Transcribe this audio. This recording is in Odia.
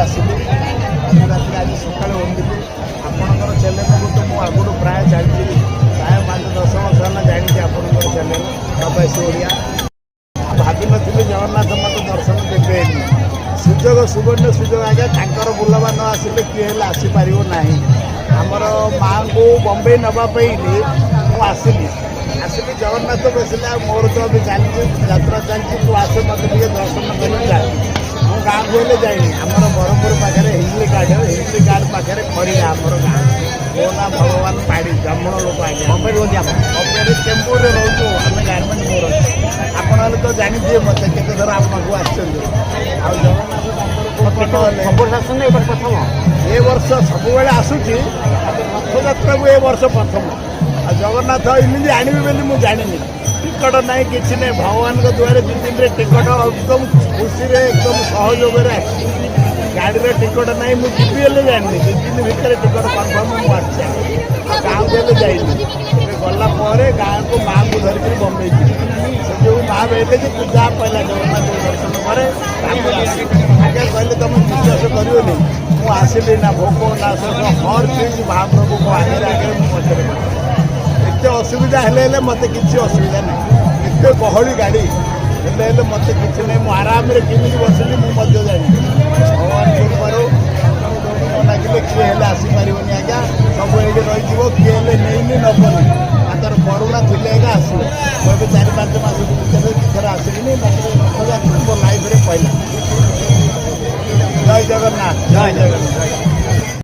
ଆସିଲି ରାତିରେ ଆଜି ସକାଳେ ଓହ୍ଲିଲି। ଆପଣଙ୍କର ଚ୍ୟାନେଲକୁ ତ ମୁଁ ଆଗରୁ ପ୍ରାୟ ଜାଣିଥିଲି, ପ୍ରାୟ 5-10 ବର୍ଷ ହେଲା ଜାଣିଛି ଆପଣଙ୍କର ଚ୍ୟାନେଲ ପ୍ରବାସୀ ଓଡ଼ିଆ। ଭାବିନଥିଲି ଜଗନ୍ନାଥ ମୋତେ ଦର୍ଶନ ଦେବେନି। ସୁଯୋଗ ସୁବର୍ଣ୍ଣ ସୁଯୋଗ ଆଜ୍ଞା, ତାଙ୍କର ବୁଲବା ନ ଆସିଲେ କିଏ ହେଲେ ଆସିପାରିବ ନାହିଁ। ଆମର ମାଆଙ୍କୁ ବମ୍ବେ ନେବା ପାଇଁ ମୁଁ ଆସିଲି ଜଗନ୍ନାଥ ବସିଲେ ଆଉ ମୋର ତ ଏବେ ଚାଲିଛି ଯାତ୍ରା ଚାଲିଛି, ତୁ ଆସେ ମୋତେ ଟିକେ ଦର୍ଶନ କରି ଯା। ମୁଁ ଗାଁକୁ ହେଲେ ଯାଇନି। ଆମର ବ୍ରହ୍ମପୁର ପାଖରେ ହିଞ୍ଜଳି ଗାର୍ଡ ପାଖରେ ଖଡ଼ିଗା ଆମର ଗାଁ। ମୋ ନାଁ ଭଗବାନ ପାଢ଼ୀ, ବ୍ରାହ୍ମଣ ଲୋକ ଆଜ୍ଞା। ବମ୍ବେ ରୁହନ୍ତି ଆପଣ? ବମ୍ବେରେ ଚେମ୍ବୁରରେ ରହୁଛୁ, ଆମେ ଗାର୍ମେଣ୍ଟ ମୋର ଅଛି। ଆପଣ ହେଲେ ତ ଜାଣିଥିବେ ମୋତେ, କେତେ ଥର ଆମ ପାଖକୁ ଆସିଛନ୍ତି। ଆଉ ଜଗନ୍ନାଥ ତାଙ୍କର ଆସୁଛନ୍ତି ଏ ପ୍ରଥମ? ଏ ବର୍ଷ ସବୁବେଳେ ଆସୁଛି, ରଥଯାତ୍ରାକୁ ଏ ବର୍ଷ ପ୍ରଥମ। ଆଉ ଜଗନ୍ନାଥ ଏମିତି ଆଣିବି ବୋଲି ମୁଁ ଜାଣିନି। ଟିକଟ ନାହିଁ, କିଛି ନାହିଁ। ଭଗବାନଙ୍କ ଦୁଆରେ 2 ଦିନରେ ଟିକଟ ଏକଦମ ଖୁସିରେ ଏକଦମ ସହଯୋଗରେ ଆସିଛି। ଗାଡ଼ିରେ ଟିକଟ ନାହିଁ, ମୁଁ ଯିବି ହେଲେ ଜାଣିନି। 2 ଦିନ ଭିତରେ ଟିକଟ କନଫର୍ମ ମୁଁ ଆସିଛି। ଆଉ ଗାଁକୁ ହେଲେ ଯାଇନି। ଏବେ ଗଲା ପରେ ଗାଁକୁ ମାଆଙ୍କୁ ଧରିକିରି ବମ୍ବେ ଯିବି। ସେ ଯେଉଁ ମା କହିଲେ ଯେ ତୁ ଯା ପହିଲା ଜଗନ୍ନାଥଙ୍କୁ ଦର୍ଶନ କରେ, ତାପରେ ଆସିବି। ଆଜ୍ଞା କହିଲେ ତମେ ବିଶ୍ୱାସ କରିବନି, ମୁଁ ଆସିଲି ନା ଭୋକ ନା ଶୋଷ, ହର ଚିଜ ମହାପ୍ରଭୁ ମୋ ଆଗରେ ମୁଁ ପଛରେ ପଛେ। ଏତେ ଅସୁବିଧା ହେଲେ ମୋତେ କିଛି ଅସୁବିଧା ନାହିଁ। ଏତେ ଗହଳି ଗାଡ଼ି ହେଲେ ମୋତେ କିଛି ନାହିଁ। ମୁଁ ଆରାମରେ କେମିତି ବସିଲି ମୁଁ ମଧ୍ୟ ଜାଣିଛି। ଭଗବାନ କୃପାରୁ ନ ଲାଗିଲେ କିଏ ହେଲେ ଆସିପାରିବନି ଆଜ୍ଞା। ସବୁ ଏଇଠି ରହିଯିବ, କିଏ